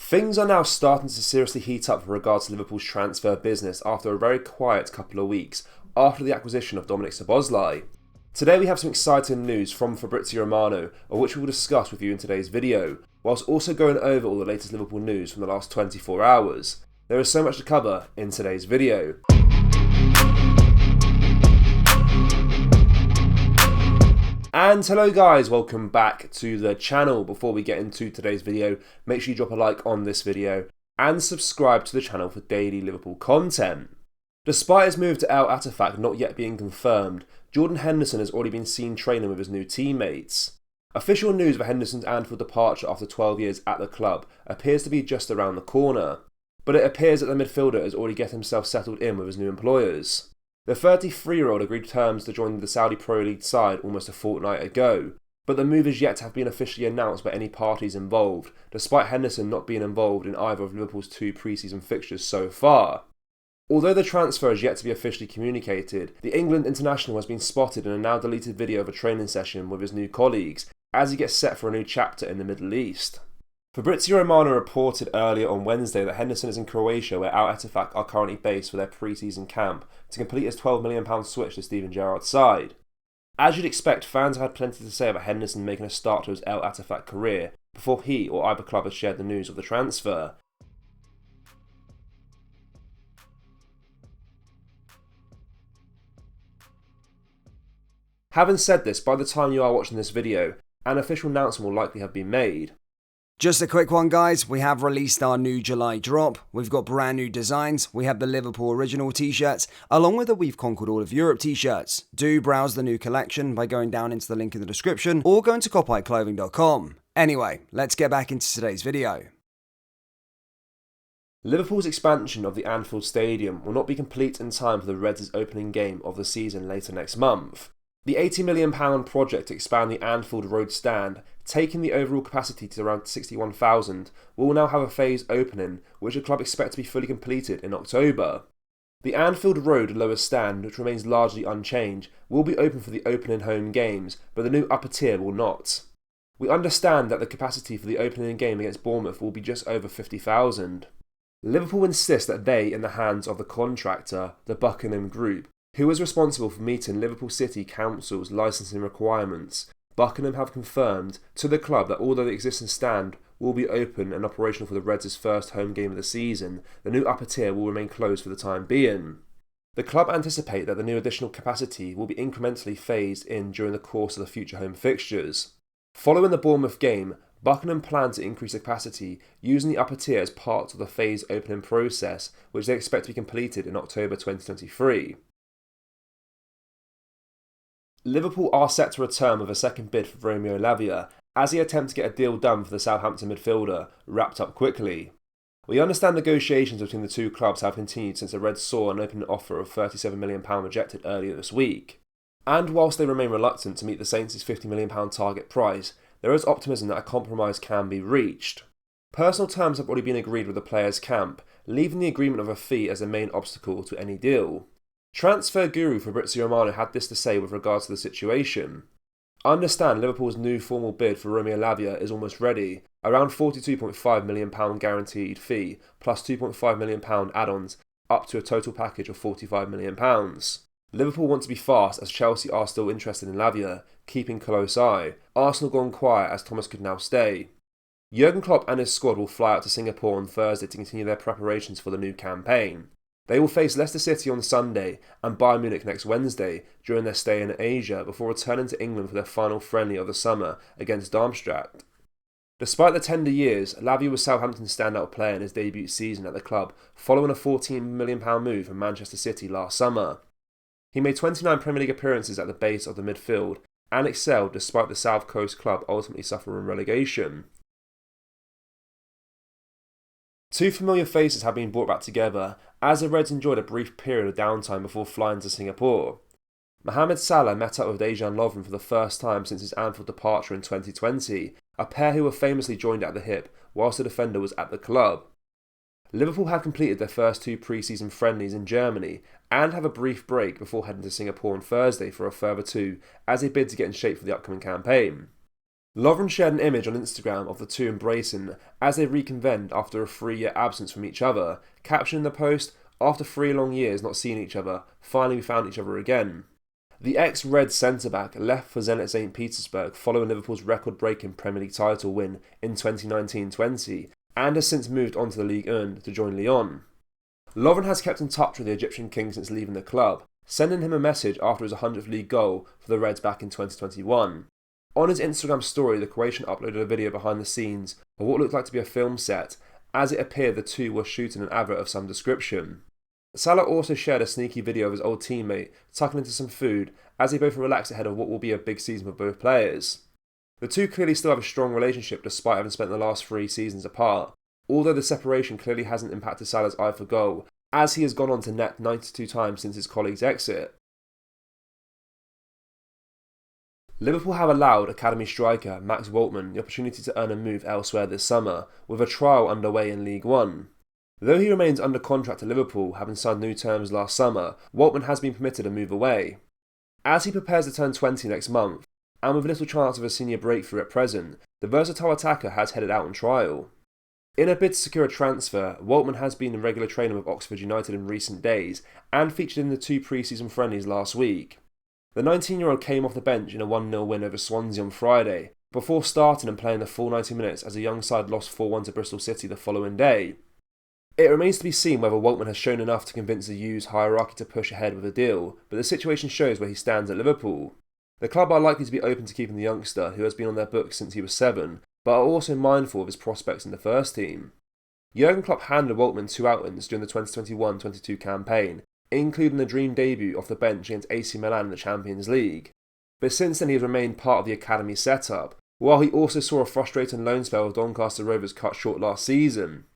Things are now starting to seriously heat up with regards to Liverpool's transfer business after a very quiet couple of weeks after the acquisition of Dominic Szoboszlai. Today we have some exciting news from Fabrizio Romano, of which we will discuss with you in today's video, whilst also going over all the latest Liverpool news from the last 24 hours. There is so much to cover in today's video. And hello guys, welcome back to the channel. Before we get into today's video, make sure you drop a like on this video and subscribe to the channel for daily Liverpool content. Despite his move to Al Attafaq not yet being confirmed, Jordan Henderson has already been seen training with his new teammates. Official news of Henderson's Anfield departure after 12 years at the club appears to be just around the corner, but it appears that the midfielder has already get himself settled in with his new employers. The 33-year-old agreed terms to join the Saudi Pro League side almost a fortnight ago, but the move is yet to have been officially announced by any parties involved, despite Henderson not being involved in either of Liverpool's two pre-season fixtures so far. Although the transfer is yet to be officially communicated, the England international has been spotted in a now deleted video of a training session with his new colleagues as he gets set for a new chapter in the Middle East. Fabrizio Romano reported earlier on Wednesday that Henderson is in Croatia, where Al Attafaq are currently based for their pre-season camp, to complete his £12 million switch to Steven Gerrard's side. As you'd expect, fans have had plenty to say about Henderson making a start to his Al Attafaq career before he or either club has shared the news of the transfer. Having said this, by the time you are watching this video, an official announcement will likely have been made. Just a quick one guys, we have released our new July drop. We've got brand new designs, we have the Liverpool original t-shirts, along with the We've Conquered All of Europe t-shirts. Do browse the new collection by going down into the link in the description or going to copyclothing.com. Anyway, let's get back into today's video. Liverpool's expansion of the Anfield Stadium will not be complete in time for the Reds' opening game of the season later next month. The £80 million project to expand the Anfield Road stand, taking the overall capacity to around 61,000, will now have a phased opening, which the club expects to be fully completed in October. The Anfield Road lower stand, which remains largely unchanged, will be open for the opening home games, but the new upper tier will not. We understand that the capacity for the opening game against Bournemouth will be just over 50,000. Liverpool insist that they, in the hands of the contractor, the Buckingham Group, who is responsible for meeting Liverpool City Council's licensing requirements, Buckingham have confirmed to the club that although the existing stand will be open and operational for the Reds' first home game of the season, the new upper tier will remain closed for the time being. The club anticipate that the new additional capacity will be incrementally phased in during the course of the future home fixtures. Following the Bournemouth game, Buckingham plan to increase the capacity using the upper tier as part of the phased opening process, which they expect to be completed in October 2023. Liverpool are set to return with a second bid for Romeo Lavie as he attempts to get a deal done for the Southampton midfielder wrapped up quickly. We understand negotiations between the two clubs have continued since the Reds saw an open offer of £37 million rejected earlier this week. And whilst they remain reluctant to meet the Saints' £50 million target price, there is optimism that a compromise can be reached. Personal terms have already been agreed with the players' camp, leaving the agreement of a fee as the main obstacle to any deal. Transfer guru Fabrizio Romano had this to say with regards to the situation. I understand Liverpool's new formal bid for Romeo Lavie is almost ready, around £42.5 million guaranteed fee plus £2.5 million add-ons, up to a total package of £45 million. Liverpool want to be fast as Chelsea are still interested in Lavie, keeping close eye. Arsenal gone quiet as Thomas could now stay. Jurgen Klopp and his squad will fly out to Singapore on Thursday to continue their preparations for the new campaign. They will face Leicester City on Sunday and Bayern Munich next Wednesday during their stay in Asia before returning to England for their final friendly of the summer against Darmstadt. Despite the tender years, Lavie was Southampton's standout player in his debut season at the club following a £14 million move from Manchester City last summer. He made 29 Premier League appearances at the base of the midfield and excelled despite the South Coast club ultimately suffering relegation. Two familiar faces have been brought back together as the Reds enjoyed a brief period of downtime before flying to Singapore. Mohamed Salah met up with Salah Loving for the first time since his Anfield departure in 2020, a pair who were famously joined at the hip whilst the defender was at the club. Liverpool have completed their first two pre-season friendlies in Germany and have a brief break before heading to Singapore on Thursday for a further two as they bid to get in shape for the upcoming campaign. Lovren shared an image on Instagram of the two embracing as they reconvened after a 3-year absence from each other, captioning the post, "After 3 long years not seeing each other, finally we found each other again." The ex-Red centre-back left for Zenit St. Petersburg following Liverpool's record-breaking Premier League title win in 2019-20 and has since moved on to the Ligue 1 to join Lyon. Lovren has kept in touch with the Egyptian king since leaving the club, sending him a message after his 100th league goal for the Reds back in 2021. On his Instagram story, the Croatian uploaded a video behind the scenes of what looked like to be a film set, as it appeared the two were shooting an advert of some description. Salah also shared a sneaky video of his old teammate tucking into some food as they both relax ahead of what will be a big season for both players. The two clearly still have a strong relationship despite having spent the last 3 seasons apart, although the separation clearly hasn't impacted Salah's eye for goal, as he has gone on to net 92 times since his colleague's exit. Liverpool have allowed academy striker Max Waltman the opportunity to earn a move elsewhere this summer, with a trial underway in League 1. Though he remains under contract to Liverpool, having signed new terms last summer, Waltman has been permitted a move away. As he prepares to turn 20 next month, and with little chance of a senior breakthrough at present, the versatile attacker has headed out on trial. In a bid to secure a transfer, Waltman has been in regular training with Oxford United in recent days and featured in the 2 pre-season friendlies last week. The 19-year-old came off the bench in a 1-0 win over Swansea on Friday, before starting and playing the full 90 minutes as the young side lost 4-1 to Bristol City the following day. It remains to be seen whether Waltman has shown enough to convince the U's hierarchy to push ahead with a deal, but the situation shows where he stands at Liverpool. The club are likely to be open to keeping the youngster, who has been on their books since he was 7, but are also mindful of his prospects in the first team. Jurgen Klopp handed Waltman 2 outings during the 2021-22 campaign, including the dream debut off the bench against AC Milan in the Champions League. But since then he has remained part of the academy setup, while he also saw a frustrating loan spell with Doncaster Rovers cut short last season.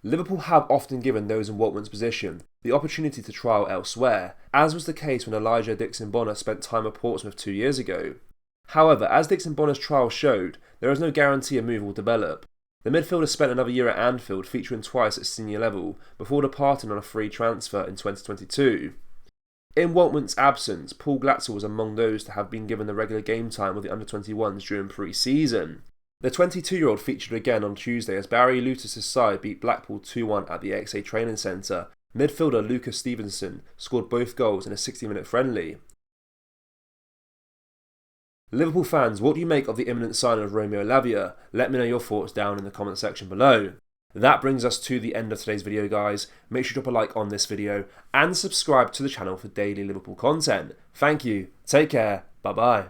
Liverpool have often given those in Waltman's position the opportunity to trial elsewhere, as was the case when Elijah Dixon-Bonner spent time at Portsmouth 2 years ago. However, as Dixon-Bonner's trial showed, there is no guarantee a move will develop. The midfielder spent another year at Anfield, featuring twice at senior level, before departing on a free transfer in 2022. In Waltman's absence, Paul Glatzel was among those to have been given the regular game time with the under-21s during pre-season. The 22-year-old featured again on Tuesday as Barry Lutis' side beat Blackpool 2-1 at the XA Training Centre. Midfielder Lucas Stevenson scored both goals in a 60-minute friendly. Liverpool fans, what do you make of the imminent signing of Romeo Lavie? Let me know your thoughts down in the comment section below. That brings us to the end of today's video, guys. Make sure to drop a like on this video and subscribe to the channel for daily Liverpool content. Thank you, take care, bye bye.